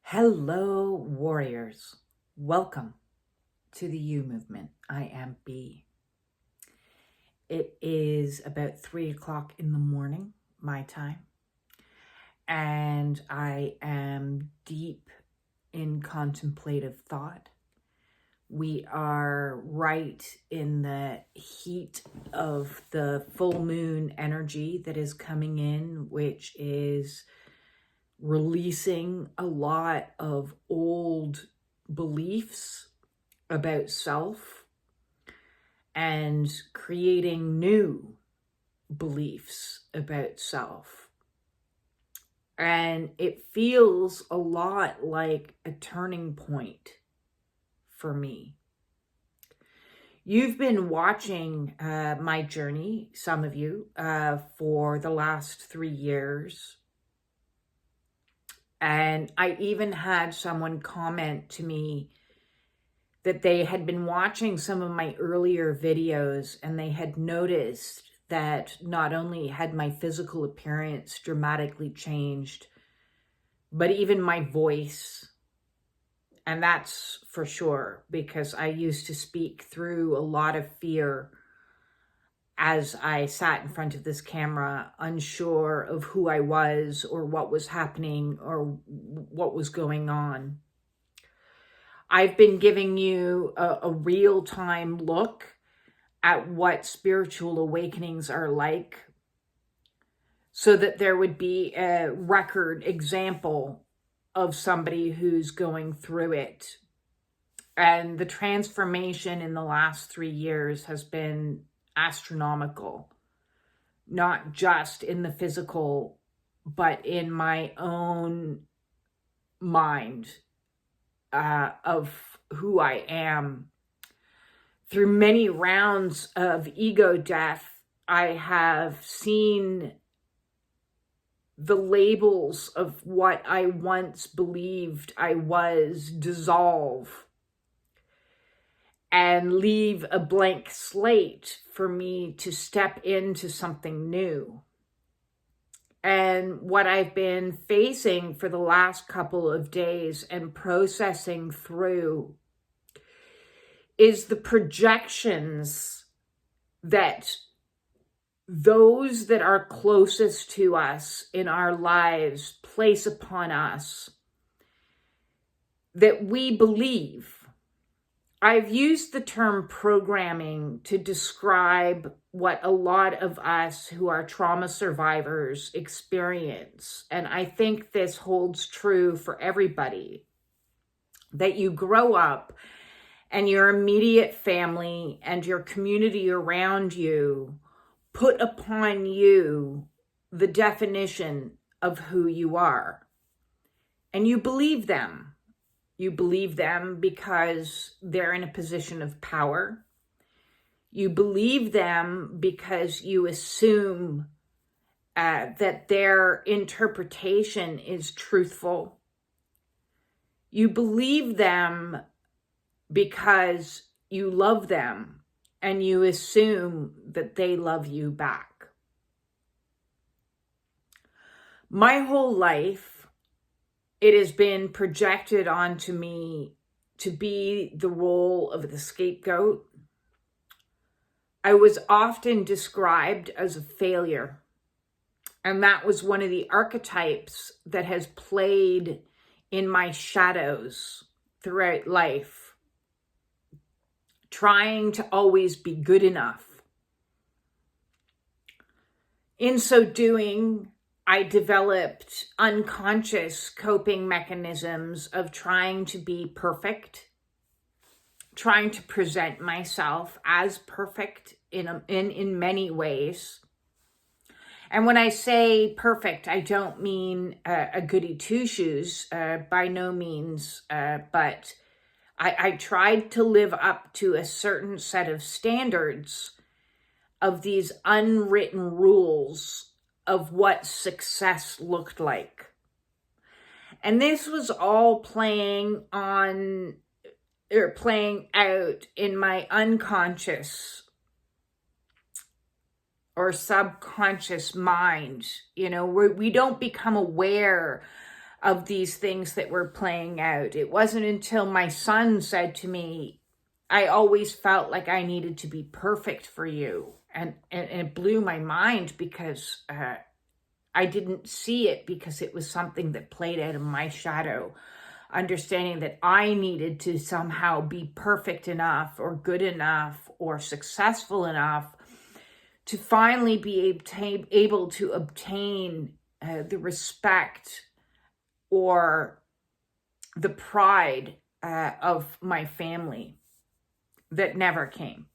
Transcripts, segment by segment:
Hello, warriors. Welcome to the You Movement. I am B. It is about 3 o'clock in the morning, my time, and I am deep in contemplative thought. We are right in the heat of the full moon energy that is coming in, which is releasing a lot of old beliefs about self and creating new beliefs about self. And it feels a lot like a turning point for me. You've been watching my journey, some of you, for the last 3 years. And I even had someone comment to me that they had been watching some of my earlier videos and they had noticed that not only had my physical appearance dramatically changed, but even my voice. And that's for sure, because I used to speak through a lot of fear as I sat in front of this camera, unsure of who I was or what was happening or what was going on. I've been giving you a real-time look at what spiritual awakenings are like so that there would be a record example of somebody who's going through it. And the transformation in the last 3 years has been astronomical, not just in the physical, but in my own mind of who I am. Through many rounds of ego death, I have seen the labels of what I once believed I was dissolve and leave a blank slate for me to step into something new. And what I've been facing for the last couple of days and processing through is the projections that those that are closest to us in our lives place upon us that we believe. I've used the term programming to describe what a lot of us who are trauma survivors experience. And I think this holds true for everybody, that you grow up and your immediate family and your community around you put upon you the definition of who you are. And you believe them. You believe them because they're in a position of power. You believe them because you assume that their interpretation is truthful. You believe them because you love them and you assume that they love you back. My whole life, it has been projected onto me to be the role of the scapegoat. I was often described as a failure. And that was one of the archetypes that has played in my shadows throughout life. Trying to always be good enough. In so doing, I developed unconscious coping mechanisms of trying to be perfect, trying to present myself as perfect in many ways. And when I say perfect, I don't mean a goody two-shoes, by no means, but I tried to live up to a certain set of standards of these unwritten rules of what success looked like. And this was all playing out in my unconscious or subconscious mind. You know, we don't become aware of these things that were playing out. It wasn't until my son said to me, I always felt like I needed to be perfect for you. And it blew my mind because I didn't see it, because it was something that played out of my shadow. Understanding that I needed to somehow be perfect enough or good enough or successful enough to finally be able to obtain the respect or the pride of my family that never came.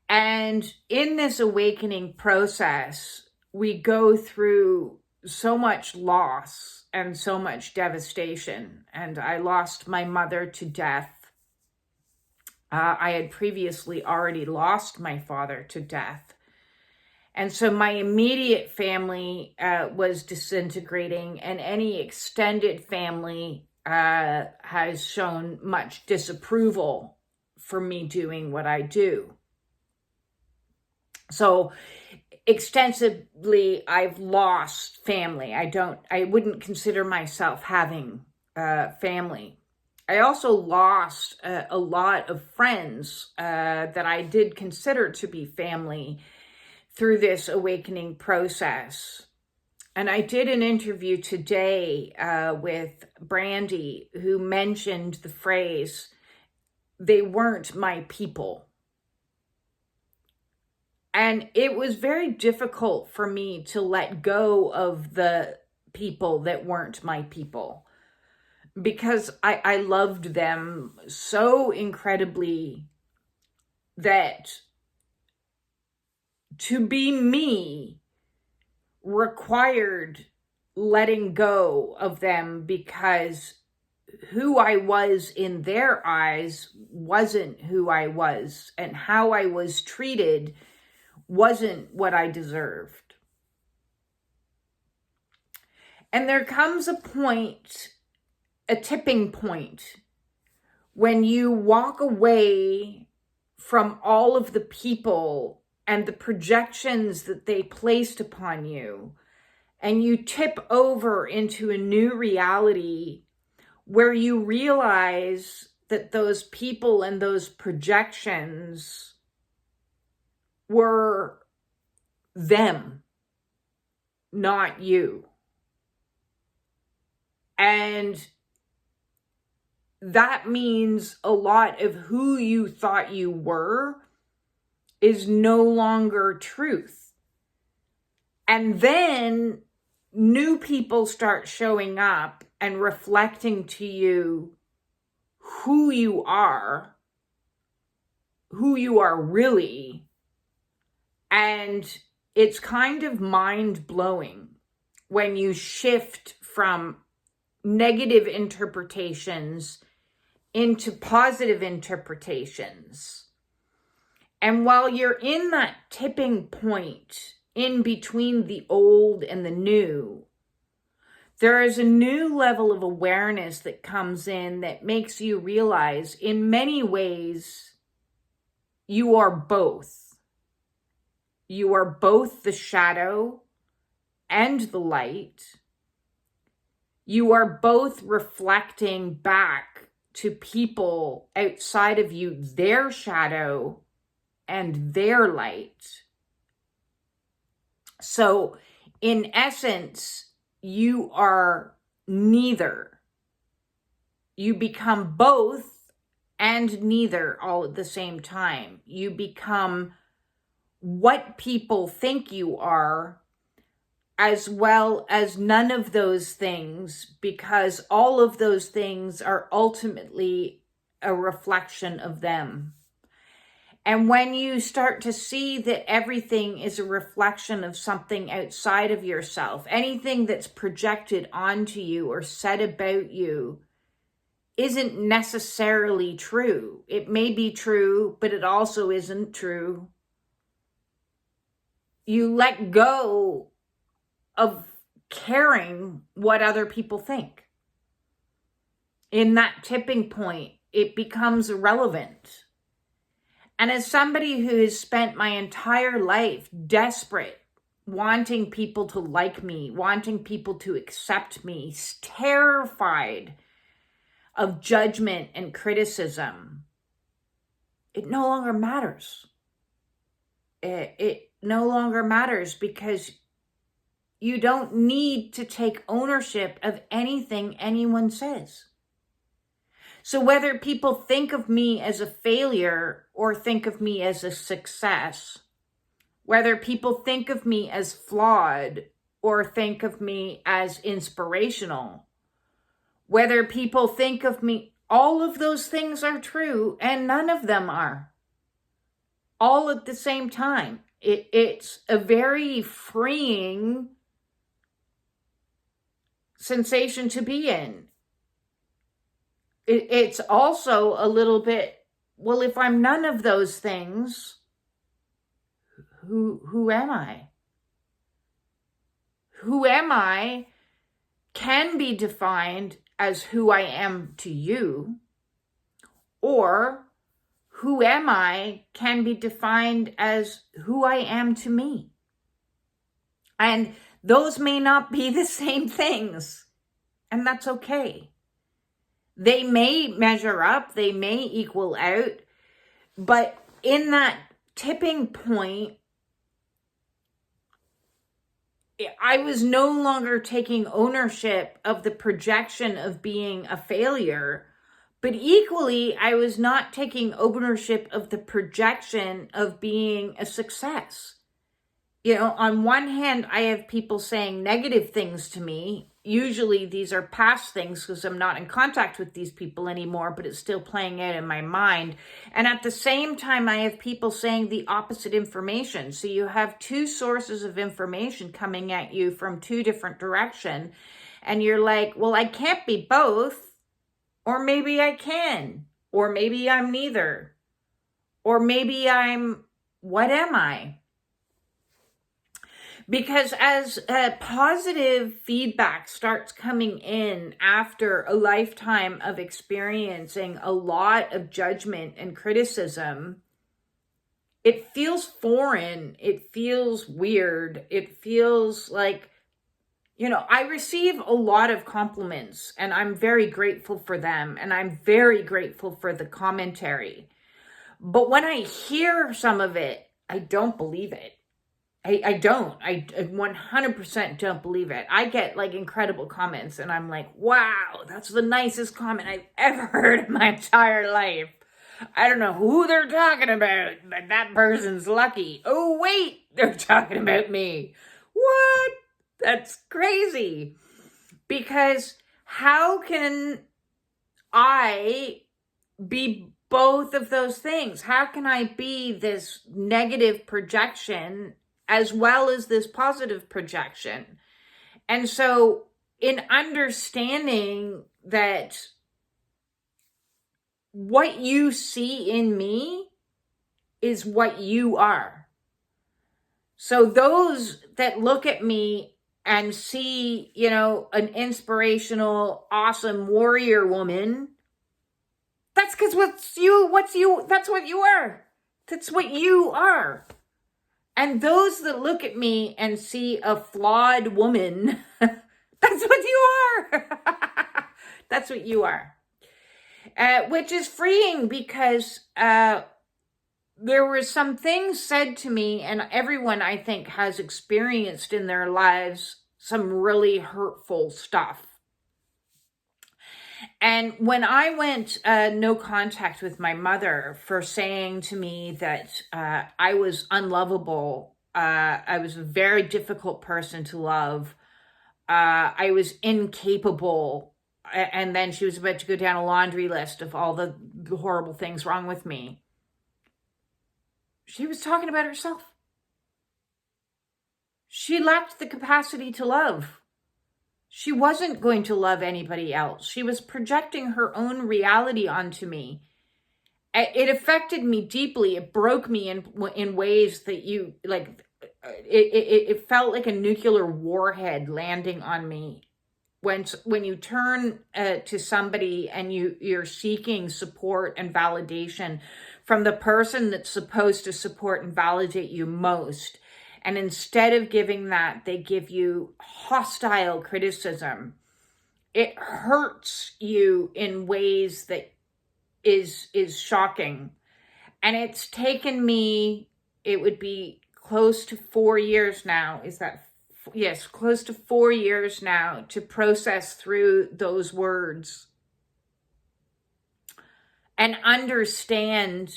And in this awakening process, we go through so much loss and so much devastation. And I lost my mother to death. I had previously already lost my father to death. And so my immediate family was disintegrating, and any extended family has shown much disapproval for me doing what I do. So extensively, I've lost family. I wouldn't consider myself having family. I also lost a lot of friends that I did consider to be family through this awakening process. And I did an interview today with Brandy, who mentioned the phrase, "They weren't my people." And it was very difficult for me to let go of the people that weren't my people, because I loved them so incredibly that to be me required letting go of them, because who I was in their eyes wasn't who I was, and how I was treated wasn't what I deserved. And there comes a point, a tipping point, when you walk away from all of the people and the projections that they placed upon you, and you tip over into a new reality where you realize that those people and those projections were them, not you. And that means a lot of who you thought you were is no longer truth. And then new people start showing up and reflecting to you who you are really. And it's kind of mind-blowing when you shift from negative interpretations into positive interpretations. And while you're in that tipping point in between the old and the new, there is a new level of awareness that comes in that makes you realize, in many ways, you are both. You are both the shadow and the light. You are both reflecting back to people outside of you their shadow and their light. So, in essence, you are neither. You become both and neither all at the same time. You become what people think you are, as well as none of those things, because all of those things are ultimately a reflection of them. And when you start to see that everything is a reflection of something outside of yourself, anything that's projected onto you or said about you isn't necessarily true. It may be true, but it also isn't true. You let go of caring what other people think. In that tipping point, it becomes irrelevant. And as somebody who has spent my entire life desperate wanting people to like me, wanting people to accept me, terrified of judgment and criticism, it no longer matters. It no longer matters because you don't need to take ownership of anything anyone says. So whether people think of me as a failure or think of me as a success, whether people think of me as flawed or think of me as inspirational, whether people think of me, all of those things are true and none of them are. All at the same time. It's a very freeing sensation to be in. It's also a little bit, well, if I'm none of those things, who am I? Who am I can be defined as who I am to you, or who am I can be defined as who I am to me. And those may not be the same things, and that's okay. They may measure up, they may equal out, but in that tipping point, I was no longer taking ownership of the projection of being a failure, but equally, I was not taking ownership of the projection of being a success. You know, on one hand, I have people saying negative things to me. Usually these are past things because I'm not in contact with these people anymore, but it's still playing out in my mind. And at the same time, I have people saying the opposite information. So you have two sources of information coming at you from two different directions. And you're like, well, I can't be both. Or maybe I can. Or maybe I'm neither. Or maybe what am I? Because as positive feedback starts coming in after a lifetime of experiencing a lot of judgment and criticism, it feels foreign. It feels weird. It feels like, you know, I receive a lot of compliments and I'm very grateful for them. And I'm very grateful for the commentary. But when I hear some of it, I don't believe it. I don't. I 100% don't believe it. I get like incredible comments and I'm like, wow, that's the nicest comment I've ever heard in my entire life. I don't know who they're talking about, but that person's lucky. Oh, wait, they're talking about me. What? That's crazy. Because how can I be both of those things? How can I be this negative projection as well as this positive projection? And so in understanding that what you see in me is what you are. So those that look at me and see, you know, an inspirational, awesome warrior woman, that's because that's what you are. That's what you are. And those that look at me and see a flawed woman, that's what you are. That's what you are. Which is freeing because there were some things said to me, and everyone I think has experienced in their lives some really hurtful stuff. And when I went no contact with my mother for saying to me that I was unlovable, I was a very difficult person to love, I was incapable, and then she was about to go down a laundry list of all the horrible things wrong with me, she was talking about herself. She lacked the capacity to love. She wasn't going to love anybody else. She was projecting her own reality onto me. It affected me deeply. It broke me in ways that you, like, it felt like a nuclear warhead landing on me. When you turn to somebody and you're seeking support and validation from the person that's supposed to support and validate you most, And instead of giving that, they give you hostile criticism. It hurts you in ways that is shocking. And it's taken me, it would be close to 4 years now. Yes, close to 4 years now to process through those words and understand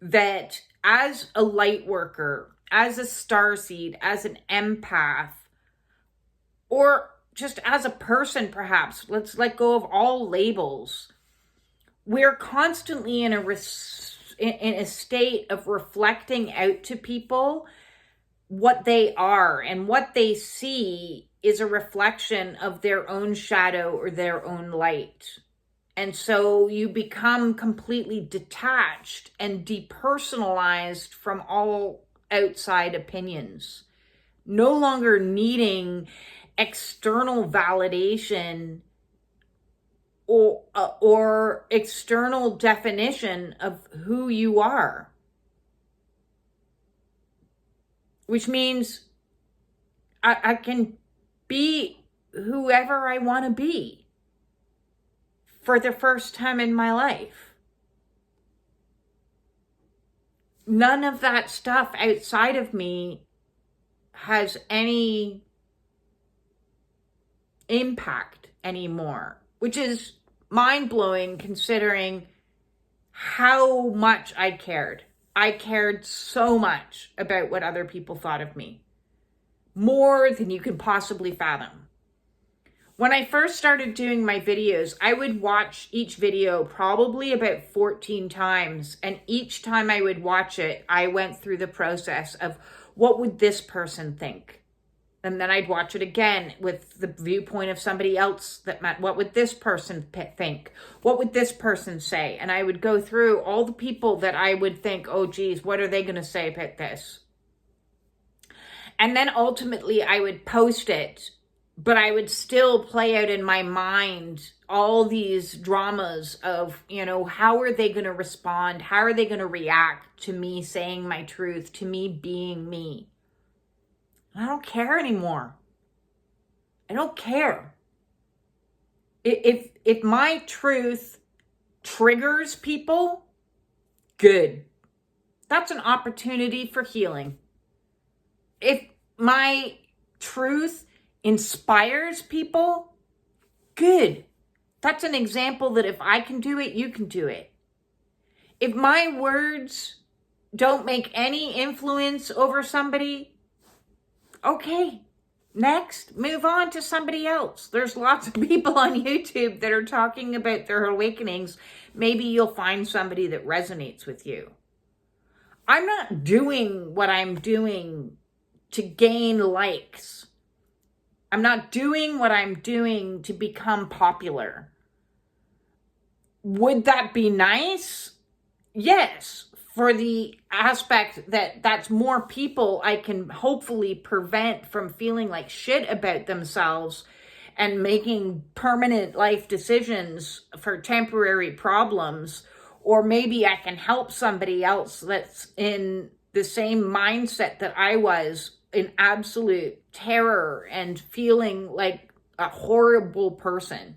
that as a light worker, as a starseed, as an empath, or just as a person, perhaps, let's let go of all labels. We're constantly in a state of reflecting out to people what they are, and what they see is a reflection of their own shadow or their own light. And so you become completely detached and depersonalized from all outside opinions, no longer needing external validation or external definition of who you are. Which means I can be whoever I want to be for the first time in my life. None of that stuff outside of me has any impact anymore, which is mind-blowing considering how much I cared. I cared so much about what other people thought of me, more than you can possibly fathom. When I first started doing my videos, I would watch each video probably about 14 times. And each time I would watch it, I went through the process of, what would this person think? And then I'd watch it again with the viewpoint of somebody else that meant, what would this person think? What would this person say? And I would go through all the people that I would think, oh geez, what are they going to say about this? And then ultimately I would post it, but I would still play out in my mind all these dramas of, how are they going to respond? How are they going to react to me saying my truth, to me being me? I don't care anymore. I don't care. If my truth triggers people, good. That's an opportunity for healing. If my truth inspires people, good. That's an example that if I can do it, you can do it. If my words don't make any influence over somebody, okay, next, move on to somebody else. There's lots of people on YouTube that are talking about their awakenings. Maybe you'll find somebody that resonates with you. I'm not doing what I'm doing to gain likes. I'm not doing what I'm doing to become popular. Would that be nice? Yes. For the aspect that that's more people I can hopefully prevent from feeling like shit about themselves and making permanent life decisions for temporary problems. Or maybe I can help somebody else that's in the same mindset that I was, in absolute terror and feeling like a horrible person.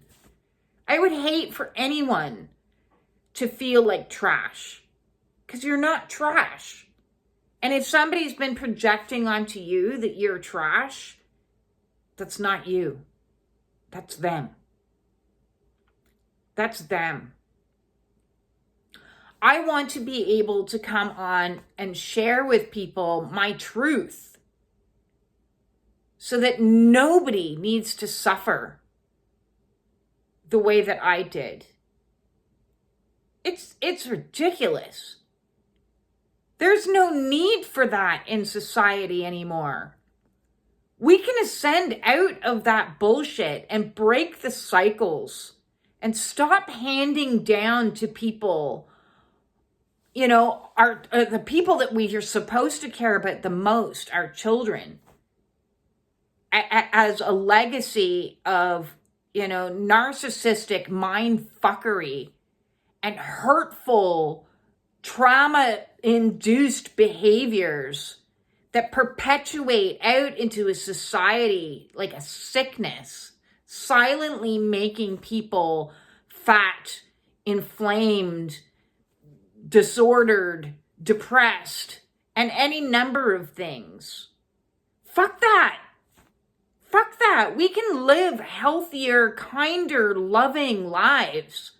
I would hate for anyone to feel like trash. Because you're not trash. And if somebody's been projecting onto you that you're trash, that's not you. That's them. That's them. I want to be able to come on and share with people my truth so that nobody needs to suffer the way that I did. It's ridiculous. There's no need for that in society anymore. We can ascend out of that bullshit and break the cycles and stop handing down to people, the people that we are supposed to care about the most, our children, as a legacy of, narcissistic mind fuckery and hurtful trauma-induced behaviors that perpetuate out into a society like a sickness, silently making people fat, inflamed, disordered, depressed, and any number of things. Fuck that. Fuck that. We can live healthier, kinder, loving lives.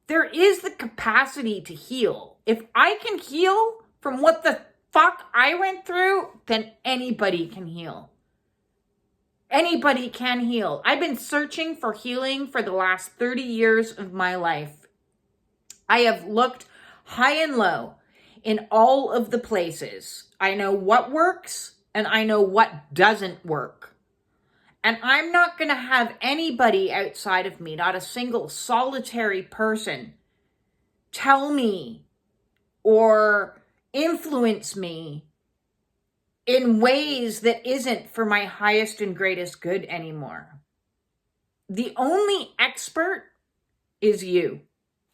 There is the capacity to heal. If I can heal from what the fuck I went through, then anybody can heal. Anybody can heal. I've been searching for healing for the last 30 years of my life. I have looked high and low in all of the places. I know what works and I know what doesn't work. And I'm not going to have anybody outside of me, not a single solitary person, tell me or influence me in ways that isn't for my highest and greatest good anymore. The only expert is you,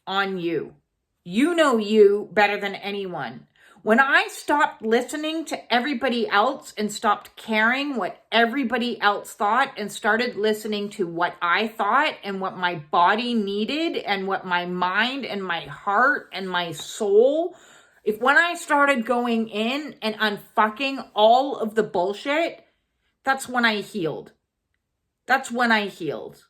on you. You know you better than anyone. When I stopped listening to everybody else and stopped caring what everybody else thought and started listening to what I thought and what my body needed and what my mind and my heart and my soul, when I started going in and unfucking all of the bullshit, that's when I healed. That's when I healed.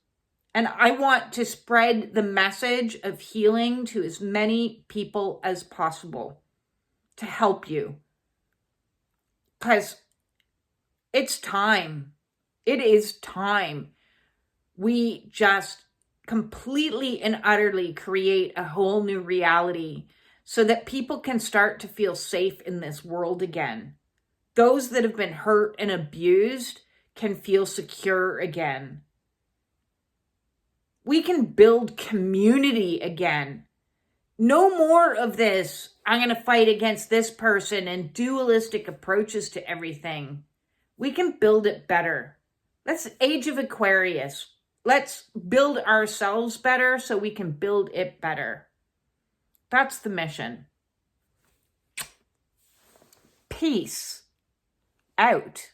And I want to spread the message of healing to as many people as possible to help you. Because it's time. It is time. We just completely and utterly create a whole new reality so that people can start to feel safe in this world again. Those that have been hurt and abused can feel secure again. We can build community again. No more of this, I'm going to fight against this person and dualistic approaches to everything. We can build it better. Let's Age of Aquarius. Let's build ourselves better so we can build it better. That's the mission. Peace out.